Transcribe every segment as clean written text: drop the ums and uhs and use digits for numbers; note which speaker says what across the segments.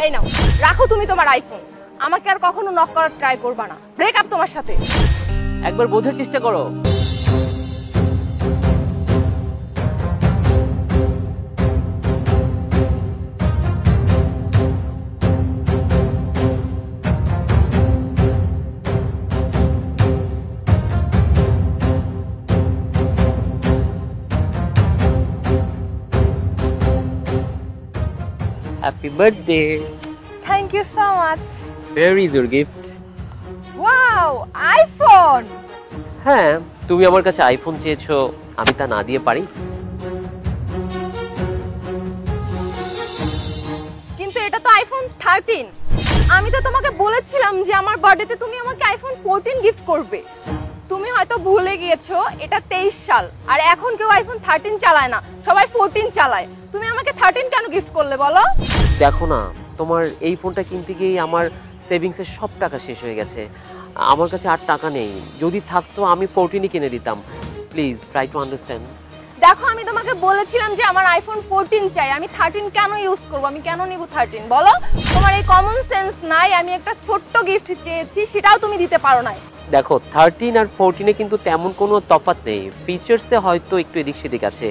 Speaker 1: এই নাও, রাখো তুমি তোমার আইফোন। আমাকে আর কখনো নক করার ট্রাই করবা না। ব্রেকআপ তোমার সাথে।
Speaker 2: একবার বোঝার চেষ্টা করো। Happy birthday.
Speaker 1: Thank you so much.
Speaker 2: Where is your gift?
Speaker 1: Wow, iPhone.
Speaker 2: হ্যাঁ, তুমি আমার কাছে আইফোন চেয়েছো, আমি তা না দিয়ে পারি?
Speaker 1: কিন্তু এটা তো আইফোন 13। আমি তো তোমাকে বলেছিলাম যে আমার বার্থডেতে তুমি আমাকে আইফোন 14 গিফট করবে। তুমি হয়তো ভুলে গিয়েছো এটা 23 সাল, আর এখন কেউ আইফোন 13 চালায় না, সবাই 14 চালায়। তুমি আমাকে 13 কেন গিফট করলে বলো?
Speaker 2: দেখো না, তোমার এই ফোনটা কিনতে গিয়ে আমার সেভিংসের সব টাকা শেষ হয়ে গেছে। আমার কাছে আর টাকা নেই। যদি থাকতো আমি 14ই কিনে দিতাম। Please try to understand.
Speaker 1: দেখো, আমি তোমাকে বলেছিলাম যে আমার আইফোন 14 চাই। আমি 13 কেন ইউজ করব? আমি কেন নিব 13 বলো? তোমার এই কমন সেন্স নাই। আমি একটা ছোট্ট গিফট চেয়েছি, সেটাও তুমি দিতে পারো না।
Speaker 2: দেখো, 13 আর 14-এ কিন্তু তেমন কোনো তফাৎ নেই। ফিচার্সে হয়তো একটু এদিক সেদিক আছে।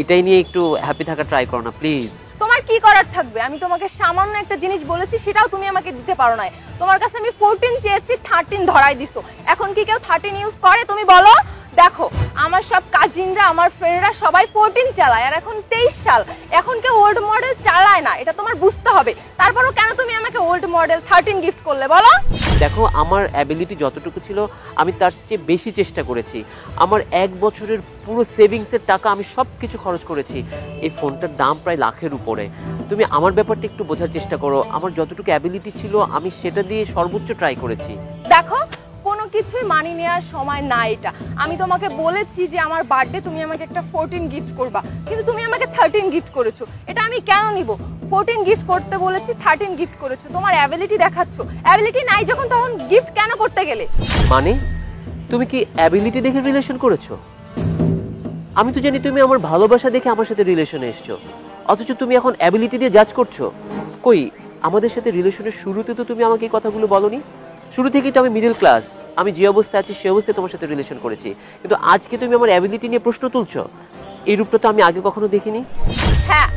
Speaker 2: এটাই নিয়ে একটু হ্যাপি থাকা ট্রাই করো না প্লিজ।
Speaker 1: তোমার কি করার থাকবে? আমি তোমাকে সামান্য একটা জিনিস বলেছি, সেটাও তুমি আমাকে দিতে পারো না। তোমার কাছে আমি 14 চেয়েছি, 13 ধরাই দিছো। এখন কি কেউ 13 ইউজ করে তুমি বলো? দেখো, আমার সব কাজিনরা, আমার ফ্রেন্ডরা সবাই 14 চালায়, আর এখন 23 সাল। এখন কেউ ওল্ড মডেল চালায় না, এটা তোমার বুঝতে হবে। তারপরও কেন তুমি আমাকে ওল্ড মডেল 13 গিফট করলে বলো?
Speaker 2: দেখো, আমার অ্যাবিলিটি যতটুকু ছিল আমি তার চেয়ে বেশি চেষ্টা করেছি। আমার 1 বছরের পুরো সেভিংসের টাকা আমি সব কিছু খরচ করেছি। এই ফোনটার দাম প্রায় লাখের উপরে। তুমি আমার ব্যাপারটা একটু বোঝার চেষ্টা করো। আমার যতটুকু অ্যাবিলিটি ছিল আমি সেটা দিয়ে সর্বোচ্চ ট্রাই করেছি।
Speaker 1: দেখো, কোনো কিছুই মানি নেওয়ার সময় না এটা। আমি তোমাকে বলেছি যে আমার বার্থডে তুমি আমাকে একটা 14 গিফট করবা, কিন্তু তুমি আমাকে 13 গিফট করেছো। এটা আমি কেন নিব? 14 গিফট করতে বলেছি, 13 গিফট করেছো। তোমার অ্যাবিলিটি দেখাচ্ছ। অ্যাবিলিটি নাই যখন, তখন গিফট কেন করতে গেলে?
Speaker 2: মানে তুমি কি অ্যাবিলিটি দেখে রিলেশন করেছো? আমি তো জানি তুমি আমার ভালোবাসা দেখে আমার সাথে রিলেশনে এসছো, অথচ তুমি এখন অ্যাবিলিটি দিয়ে জাজ করছো। কই, আমাদের সাথে রিলেশনের শুরুতে তো তুমি আমাকে এই কথাগুলো বলোনি। শুরু থেকেই তো আমি মিডল ক্লাস, আমি যে অবস্থায় আছি সে অবস্থায় তোমার সাথে রিলেশন করেছি, কিন্তু আজকে তুমি আমার অ্যাবিলিটি নিয়ে প্রশ্ন তুলছো। এই রূপটা তো আমি আগে কখনো দেখিনি।
Speaker 1: হ্যাঁ,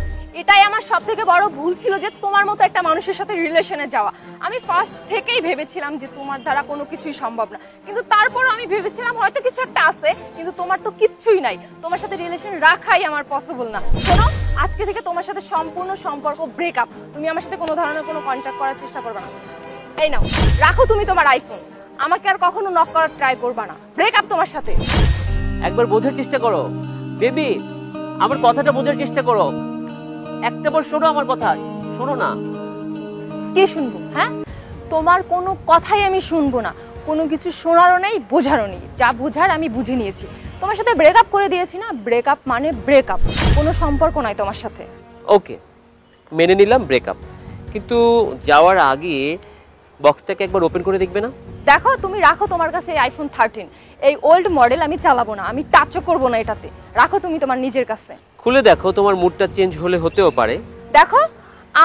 Speaker 1: এটাই আমার সবথেকে বড় ভুল ছিল যে তোমার মতো একটা মানুষের সাথে রিলেশনে যাওয়া। আমি ফার্স্ট থেকেই ভেবেছিলাম যে তোমার দ্বারা কোনো কিছুই সম্ভব না, কিন্তু তারপরও আমি ভেবেছিলাম হয়তো কিছু একটা আছে, কিন্তু তোমার তো কিচ্ছুই নাই। তোমার সাথে রিলেশন রাখাই আমার পসিবল না। শোনো, আজকে থেকে তোমার সাথে সম্পূর্ণ সম্পর্ক ব্রেকআপ। তুমি আমার সাথে কোনো ধরনের কোনো কন্ট্যাক্ট করার চেষ্টা করবে না। এই নাও, রাখো তুমি তোমার আইফোন। আমাকে আর কখনো নক করার ট্রাই করবে না। ব্রেকআপ তোমার সাথে।
Speaker 2: একবার বোঝার চেষ্টা করো বেবি, আমার কথাটা বোঝার চেষ্টা করো। একটাবার শোনো আমার কথা, শোনো না।
Speaker 1: কে শুনবো? হ্যাঁ, তোমার কোনো কথাই আমি শুনবো না। কোনো কিছু শোনারও নেই, বোঝারও নেই। যা বোঝার আমি বুঝে নিয়েছি। তোমার সাথে ব্রেকআপ করে দিয়েছি না। ব্রেকআপ মানে ব্রেকআপ, কোনো সম্পর্ক নাই তোমার সাথে।
Speaker 2: ওকে, মেনে নিলাম ব্রেকআপ, কিন্তু যাওয়ার আগে বক্সটাকে একবার ওপেন করে দেখবে না?
Speaker 1: দেখো, তুমি রাখো তোমার কাছে এই আইফোন 13। এই ওল্ড মডেল আমি চালাবো না, আমি টাচও করবো না এটাতে। রাখো তুমি তোমার নিজের কাছে।
Speaker 2: খুলে দেখো, তোমার মুডটা চেঞ্জ হলে হতেও পারে।
Speaker 1: দেখো,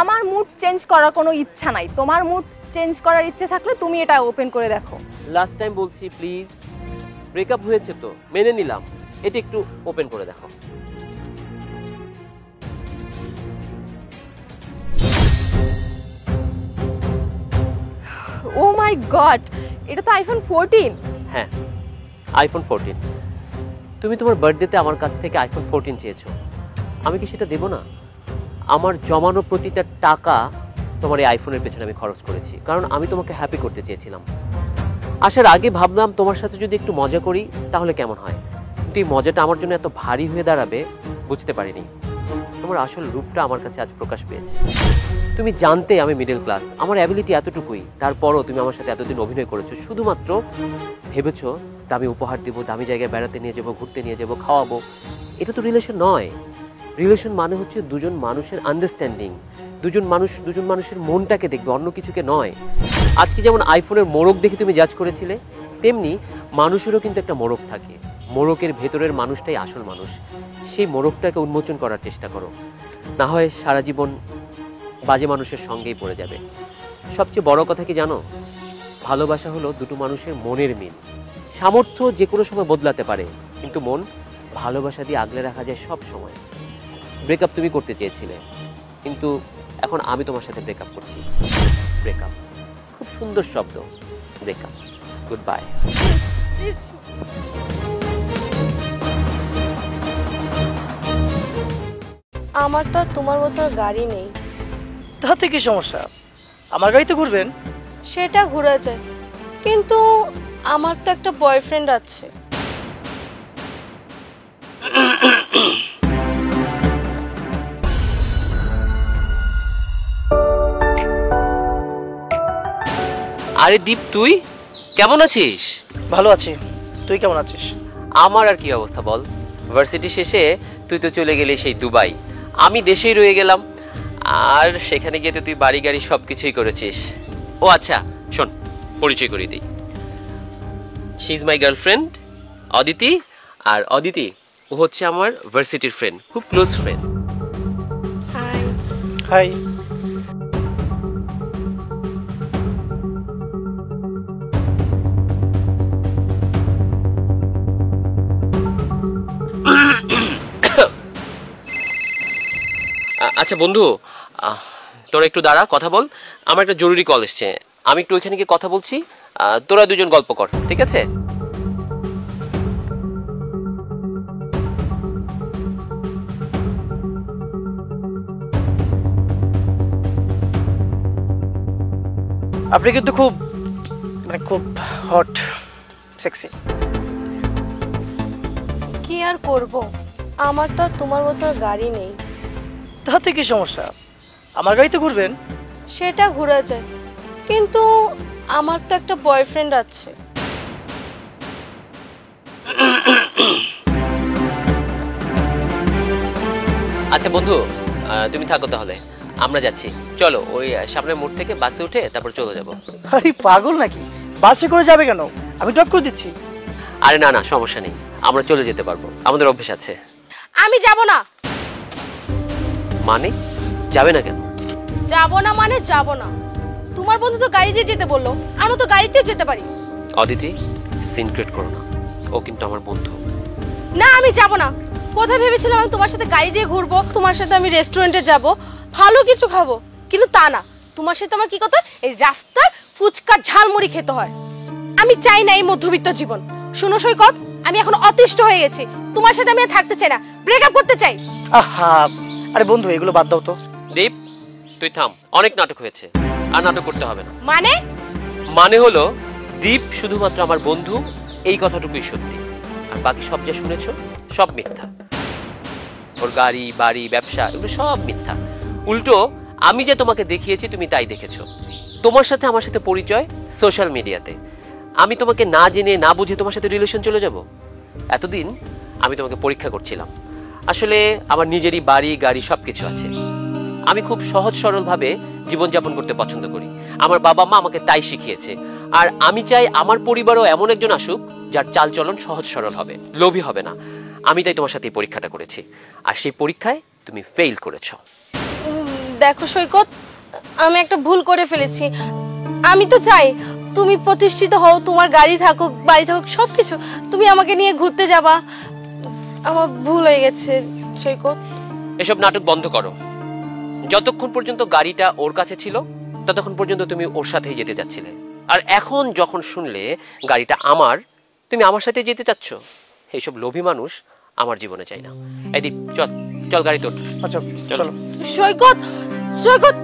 Speaker 1: আমার মুড চেঞ্জ করার কোনো ইচ্ছা নাই। তোমার মুড চেঞ্জ করার ইচ্ছে থাকলে তুমি এটা ওপেন করে দেখো।
Speaker 2: লাস্ট টাইম বলছি প্লিজ, ব্রেকআপ হয়েছে তো মেনে নিলাম, এটা একটু ওপেন করে দেখো।
Speaker 1: ও মাই গড, এটা তো আইফোন 14।
Speaker 2: হ্যাঁ, আইফোন 14। তুমি তোমার বার্থডেতে আমার কাছ থেকে আইফোন 14 চেয়েছো, আমি কি সেটা দেব না? আমার জমানো প্রতিটা টাকা তোমার এই আইফোনের পেছনে আমি খরচ করেছি, কারণ আমি তোমাকে হ্যাপি করতে চেয়েছিলাম। আসার আগে ভাবলাম তোমার সাথে যদি একটু মজা করি তাহলে কেমন হয়, কিন্তু এই মজাটা আমার জন্য এত ভারী হয়ে দাঁড়াবে বুঝতে পারিনি। তোমার আসল রূপটা আমার কাছে আজ প্রকাশ পেয়েছে। তুমি জানতে আমি মিডল ক্লাস, আমার অ্যাবিলিটি এতটুকুই, তারপরও তুমি আমার সাথে এতদিন অভিনয় করেছো শুধুমাত্র ভেবেছো দামি উপহার দিব, দামি জায়গায় বেড়াতে নিয়ে যাবো, ঘুরতে নিয়ে যাবো, খাওয়াবো। এটা তো রিলেশন নয়। রিলেশন মানে হচ্ছে দুজন মানুষের আন্ডারস্ট্যান্ডিং, দুজন মানুষের মনটাকে দেখবে, অন্য কিছুকে নয়। আজকে যেমন আইফোনের মোড়ক দেখে তুমি জাজ করেছিলে, তেমনি মানুষেরও কিন্তু একটা মোড়ক থাকে। মোড়কের ভেতরের মানুষটাই আসল মানুষ। সেই মোড়কটাকে উন্মোচন করার চেষ্টা করো, না হয় সারা জীবন বাজে মানুষের সঙ্গেই পড়ে যাবে। সবচেয়ে বড় কথা কি জানো, ভালোবাসা হলো দুটো মানুষের মনের মিল। সামর্থ্য যে কোনো সময় বদলাতে পারে, কিন্তু মন ভালোবাসা দিয়ে আগলে রাখা যায় সব সময়। ব্রেকআপ তুমি করতে চেয়েছিলে, কিন্তু এখন আমি তোমার সাথে ব্রেকআপ করছি। ব্রেকআপ, খুব সুন্দর শব্দ, ব্রেকআপ। Good bye.
Speaker 3: আমার তো তোমার মতো গাড়ি নেই।
Speaker 4: তাতে কি সমস্যা, আমার গাড়িতে ঘুরবেন।
Speaker 3: সেটা ঘুরে যায়, কিন্তু আমার তো একটা বয়ফ্রেন্ড আছে।
Speaker 2: আরে দীপ, তুই কেমন আছিস?
Speaker 4: ভালো আছি, তুই কেমন আছিস?
Speaker 2: আমার আর কি অবস্থা বল, ভার্সিটি শেষে তুই তো চলে গেলি সেই দুবাই, আমি দেশেই রয়ে গেলাম। আর সেখানে গিয়ে তো তুই বাড়ি গাড়ি সব কিছুই করেছিস। ও আচ্ছা শোন, পরিচয় করিয়ে দিই। She is my girlfriend Aditi. আর অদিতি ও হচ্ছে আমার ভার্সিটির ফ্রেন্ড, খুব ক্লোজ ফ্রেন্ড।
Speaker 3: হাই।
Speaker 4: হাই।
Speaker 2: আচ্ছা বন্ধু, তোরা একটু দাঁড়া, কথা বল। আমার একটা জরুরি কল এসছে, আমি একটু ওইখানে গিয়ে কথা বলছি। তোরা দুজন গল্প কর, ঠিক আছে?
Speaker 4: আপনি কিন্তু খুব খুব হট, সেক্সি।
Speaker 3: কি আর করব, আমার তো তোমার মতো গাড়ি নেই।
Speaker 4: তাতে কি সমস্যা, আমার গাড়িতে ঘুরবেন।
Speaker 3: সেটা ঘুরে যায়, কিন্তু আমার তো একটা বয়ফ্রেন্ড আছে।
Speaker 2: আচ্ছা বন্ধু, তুমি থাকো তাহলে, আমরা যাচ্ছি। চলো ওই সামনের মোড় থেকে বাসে উঠে তারপর চলে যাব।
Speaker 4: আরে পাগল নাকি, বাসে করে যাবে কেন? আমি ড্রপ করে দিচ্ছি।
Speaker 2: আরে না না, সমস্যা নেই, আমরা চলে যেতে পারবো, আমাদের অভ্যেস আছে।
Speaker 3: আমি যাব না।
Speaker 2: মানে যাবে না কেন?
Speaker 3: যাব না মানে যাব না। তোমার বন্ধু তো গাড়ি দিয়ে যেতে বললো, আমি তো গাড়িতেও যেতে পারি।
Speaker 2: অদিতি, সিনক্রেট করো না, ও কিন্তু আমার বন্ধু।
Speaker 3: না, আমি যাব না। কোথায় ভেবেছিলাম আমি তোমার সাথে গাড়ি দিয়ে ঘুরবো, তোমার সাথে আমি রেস্টুরেন্টে যাব, ভালো কিছু খাবো, কিন্তু তা না। তোমার সাথে আমার কি করতে হয়, এই রাস্তার ফুচকা ঝালমুড়ি খেতে হয়। আমি চাই না এই মধ্যবিত্ত জীবন। শোনো সৈকত, আমি এখন অতিষ্ঠ হয়ে গেছি, তোমার সাথে আমি আর থাকতে চাই না, ব্রেকআপ করতে চাই।
Speaker 4: আহা, আরে বন্ধু এগুলো বাদ দাও তো।
Speaker 2: দীপ, তুই থাম, অনেক নাটক হয়েছে, আর নাটক করতে হবে না।
Speaker 3: মানে
Speaker 2: হলো দীপ শুধুমাত্র আমার বন্ধু, এই কথাটুকুই সত্যি, আর বাকি সব যা শুনেছো সব মিথ্যা। ওর গাড়ি বাড়ি ব্যবসা এগুলো সব মিথ্যা। উল্টো আমি যে তোমাকে দেখিয়েছি তুমি তাই দেখেছো। তোমার সাথে আমার সাথে পরিচয় সোশ্যাল মিডিয়াতে। আমি তোমাকে না জেনে না বুঝে তোমার সাথে রিলেশন চলে যাব? এতদিন আমি তোমাকে পরীক্ষা করছিলাম। আসলে আমার নিজেরই বাড়ি গাড়ি সবকিছু আছে। আমি খুব সহজ সরলভাবে জীবনযাপন করতে পছন্দ করি, আমার বাবা মা আমাকে তাই শিখিয়েছে। আর আমি চাই আমার পরিবারও এমন একজন আসুক যার চালচলন সহজ সরল হবে, লোভী হবে না। আমি তাই তোমার সাথে এই পরীক্ষাটা করেছি, আর সেই পরীক্ষায় তুমি ফেল করেছো।
Speaker 3: দেখো সৈকত, আমি একটা ভুল করে ফেলেছি। আমি তো চাই তুমি প্রতিষ্ঠিত হও, তোমার গাড়ি থাকুক বাড়ি থাকুক সবকিছু, তুমি আমাকে নিয়ে ঘুরতে যাবা। আমার ভুল হয়ে গেছে সৈকত।
Speaker 2: এসব নাটক বন্ধ করো। যতক্ষণ পর্যন্ত গাড়িটা ওর কাছে ছিল ততক্ষণ পর্যন্ত তুমি ওর সাথেই যেতে চাচ্ছিলে, আর এখন যখন শুনলে গাড়িটা আমার, তুমি আমার সাথে যেতে চাচ্ছ। এইসব লোভী মানুষ আমার জীবনে চাই না। এই দীপ, চল চল গাড়ি তোর।
Speaker 4: আচ্ছা চলো।
Speaker 3: সৈকত, সৈকত